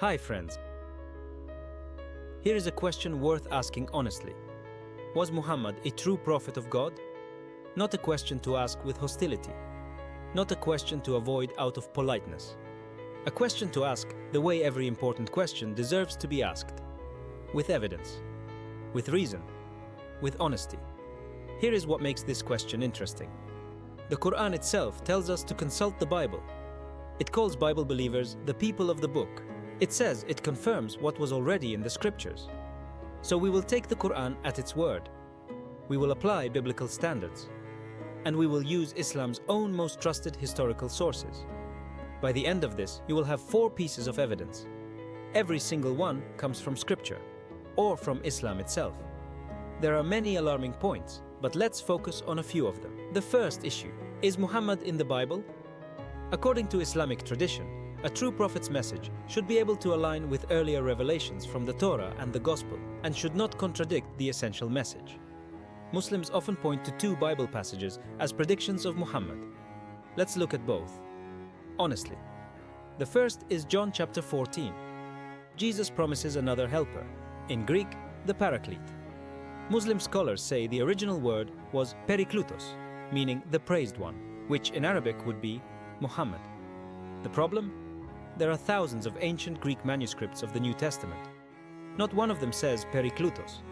Hi friends. Here is a question worth asking honestly. Was Muhammad a true prophet of God? Not a question to ask with hostility. Not a question to avoid out of politeness. A question to ask the way every important question deserves to be asked. With evidence. With reason. With honesty. Here is what makes this question interesting. The Quran itself tells us to consult the Bible. It calls Bible believers the people of the book. It says it confirms what was already in the scriptures. So we will take the Quran at its word. We will apply biblical standards. And we will use Islam's own most trusted historical sources. By the end of this, you will have 4 pieces of evidence. Every single one comes from scripture, or from Islam itself. There are many alarming points, but let's focus on a few of them. The first issue: is Muhammad in the Bible? According to Islamic tradition, a true prophet's message should be able to align with earlier revelations from the Torah and the Gospel, and should not contradict the essential message. Muslims often point to 2 Bible passages as predictions of Muhammad. Let's look at both. Honestly. The first is John chapter 14. Jesus promises another helper, in Greek, the Paraclete. Muslim scholars say the original word was Periklutos, meaning the praised one, which in Arabic would be Muhammad. The problem? There are thousands of ancient Greek manuscripts of the New Testament. Not one of them says Periklutos.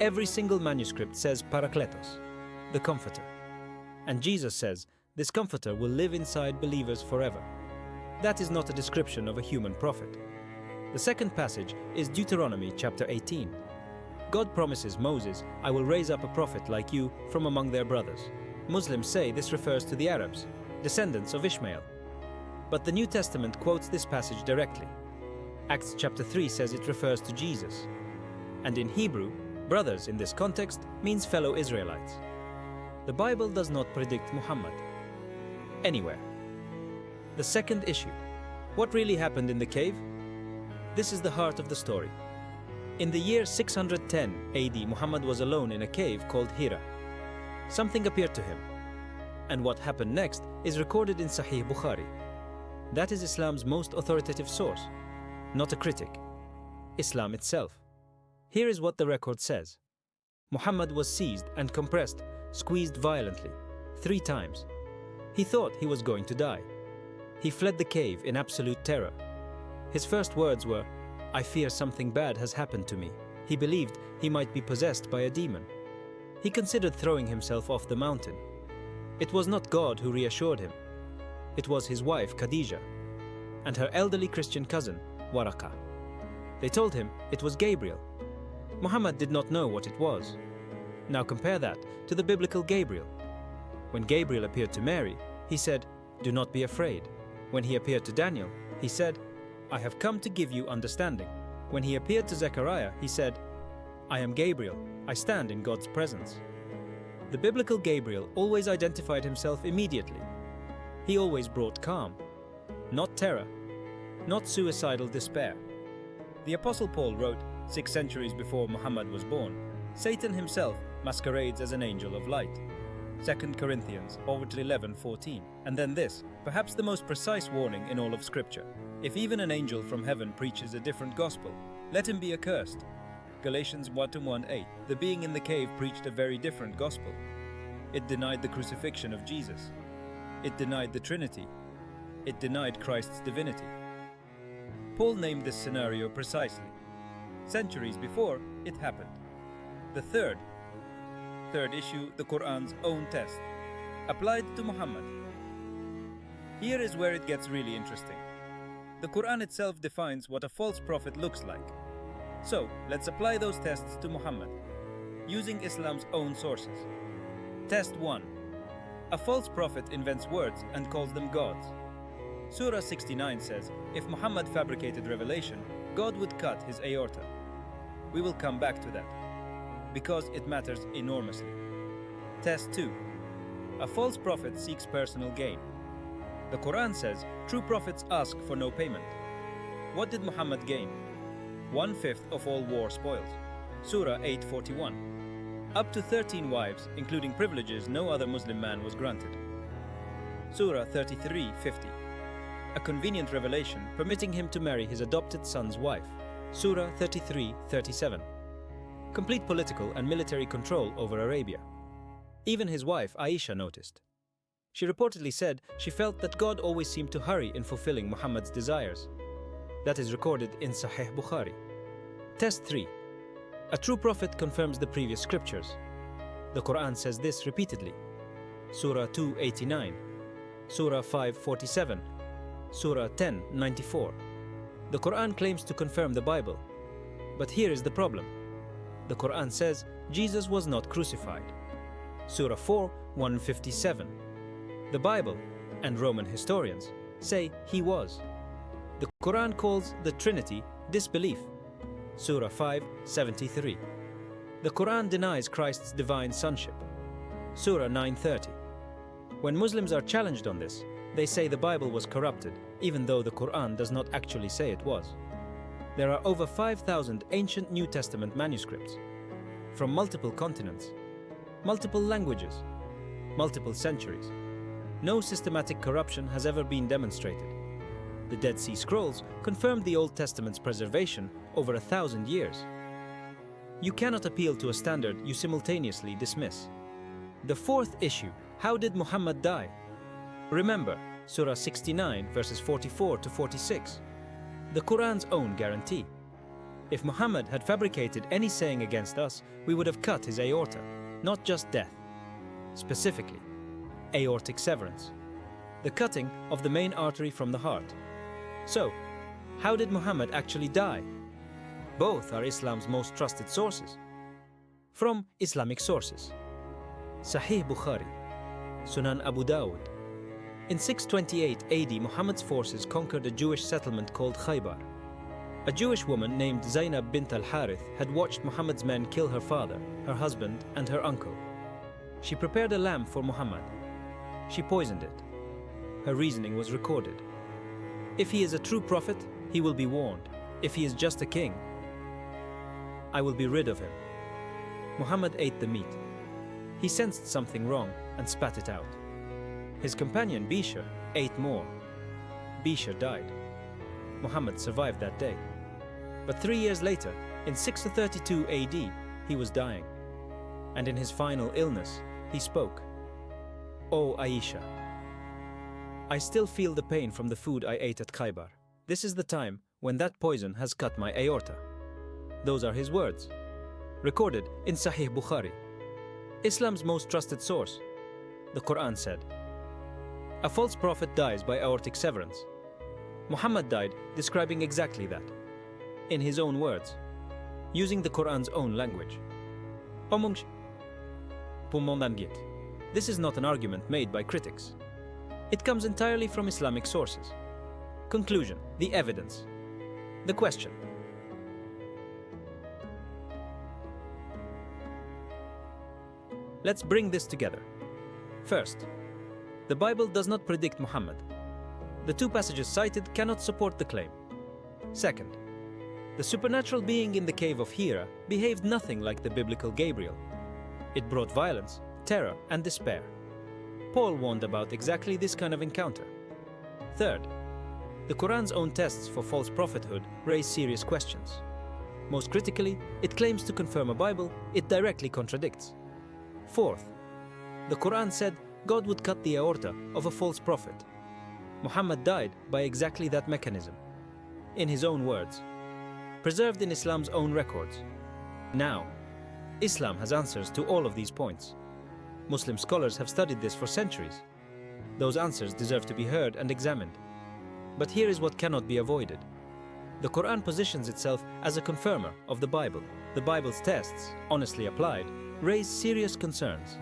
Every single manuscript says Parakletos, the Comforter. And Jesus says this Comforter will live inside believers forever. That is not a description of a human prophet. The second passage is Deuteronomy chapter 18. God promises Moses, "I will raise up a prophet like you from among their brothers." Muslims say this refers to the Arabs, descendants of Ishmael. But the New Testament quotes this passage directly. Acts chapter 3 says it refers to Jesus. And in Hebrew, brothers in this context means fellow Israelites. The Bible does not predict Muhammad anywhere. The second issue: what really happened in the cave? This is the heart of the story. In the year 610 AD, Muhammad was alone in a cave called Hira. Something appeared to him. And what happened next is recorded in Sahih Bukhari. That is Islam's most authoritative source, not a critic. Islam itself. Here is what the record says. Muhammad was seized and compressed, squeezed violently, 3 times. He thought he was going to die. He fled the cave in absolute terror. His first words were, "I fear something bad has happened to me." He believed he might be possessed by a demon. He considered throwing himself off the mountain. It was not God who reassured him. It was his wife, Khadija, and her elderly Christian cousin, Waraqah. They told him it was Gabriel. Muhammad did not know what it was. Now compare that to the biblical Gabriel. When Gabriel appeared to Mary, he said, "Do not be afraid." When he appeared to Daniel, he said, "I have come to give you understanding." When he appeared to Zechariah, he said, "I am Gabriel, I stand in God's presence." The biblical Gabriel always identified himself immediately. He always brought calm, not terror, not suicidal despair. The Apostle Paul wrote 6 centuries before Muhammad was born, Satan himself masquerades as an angel of light. 2 Corinthians 11:14. And then this, perhaps the most precise warning in all of Scripture: if even an angel from heaven preaches a different gospel, let him be accursed. Galatians 1:8. The being in the cave preached a very different gospel. It denied the crucifixion of Jesus. It denied the Trinity. It denied Christ's divinity. Paul named this scenario precisely. Centuries before, it happened. The third issue, the Quran's own test, applied to Muhammad. Here is where it gets really interesting. The Quran itself defines what a false prophet looks like. So, let's apply those tests to Muhammad, using Islam's own sources. Test 1. A false prophet invents words and calls them gods. Surah 69 says, if Muhammad fabricated revelation, God would cut his aorta. We will come back to that, because it matters enormously. Test 2. A false prophet seeks personal gain. The Quran says true prophets ask for no payment. What did Muhammad gain? 1/5 of all war spoils. Surah 8:41. Up to 13 wives, including privileges no other Muslim man was granted. Surah 33:50. a convenient revelation permitting him to marry his adopted son's wife. Surah 33:37. Complete political and military control over Arabia. Even his wife Aisha noticed. She reportedly said she felt that God always seemed to hurry in fulfilling Muhammad's desires. That is recorded in Sahih Bukhari. Test 3. A true prophet confirms the previous scriptures. The Quran says this repeatedly. Surah 2:89, Surah 5:47, Surah 10:94. The Quran claims to confirm the Bible. But here is the problem. The Quran says Jesus was not crucified. Surah 4:157. The Bible and Roman historians say he was. The Quran calls the Trinity disbelief. Surah 5:73. The Quran denies Christ's divine sonship. Surah 9:30. When Muslims are challenged on this, they say the Bible was corrupted, even though the Quran does not actually say it was. There are over 5,000 ancient New Testament manuscripts from multiple continents, multiple languages, multiple centuries. No systematic corruption has ever been demonstrated. The Dead Sea Scrolls confirmed the Old Testament's preservation over 1,000 years. You cannot appeal to a standard you simultaneously dismiss. The fourth issue, how did Muhammad die? Remember, Surah 69 verses 44 to 46. The Quran's own guarantee. If Muhammad had fabricated any saying against us, we would have cut his aorta, not just death. Specifically, aortic severance, the cutting of the main artery from the heart. So, how did Muhammad actually die? Both are Islam's most trusted sources. From Islamic sources. Sahih Bukhari, Sunan Abu Dawud. In 628 AD, Muhammad's forces conquered a Jewish settlement called Khaybar. A Jewish woman named Zainab bint al-Harith had watched Muhammad's men kill her father, her husband, and her uncle. She prepared a lamb for Muhammad. She poisoned it. Her reasoning was recorded. If he is a true prophet, he will be warned. If he is just a king, I will be rid of him. Muhammad ate the meat. He sensed something wrong and spat it out. His companion Bishr ate more. Bishr died. Muhammad survived that day. But 3 years later, in 632 AD, he was dying. And in his final illness, he spoke. "O Aisha, I still feel the pain from the food I ate at Khaybar. This is the time when that poison has cut my aorta." Those are his words, recorded in Sahih Bukhari, Islam's most trusted source. The Quran said, "A false prophet dies by aortic severance." Muhammad died describing exactly that, in his own words, using the Quran's own language. This is not an argument made by critics. It comes entirely from Islamic sources. Conclusion, the evidence. The question. Let's bring this together. First, the Bible does not predict Muhammad. The two passages cited cannot support the claim. Second, the supernatural being in the cave of Hira behaved nothing like the biblical Gabriel. It brought violence, terror, and despair. Paul warned about exactly this kind of encounter. Third, the Quran's own tests for false prophethood raise serious questions. Most critically, it claims to confirm a Bible it directly contradicts. Fourth, the Quran said God would cut the aorta of a false prophet. Muhammad died by exactly that mechanism. In his own words, preserved in Islam's own records. Now, Islam has answers to all of these points. Muslim scholars have studied this for centuries. Those answers deserve to be heard and examined. But here is what cannot be avoided. The Quran positions itself as a confirmer of the Bible. The Bible's tests, honestly applied, raise serious concerns.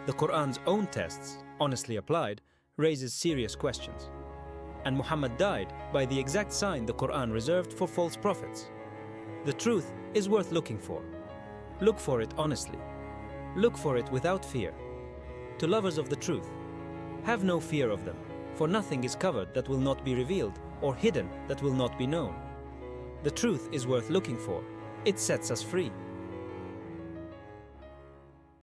The Quran's own tests, honestly applied, raises serious questions. And Muhammad died by the exact sign the Quran reserved for false prophets. The truth is worth looking for. Look for it honestly. Look for it without fear. To lovers of the truth, have no fear of them, for nothing is covered that will not be revealed, or hidden that will not be known. The truth is worth looking for. It sets us free.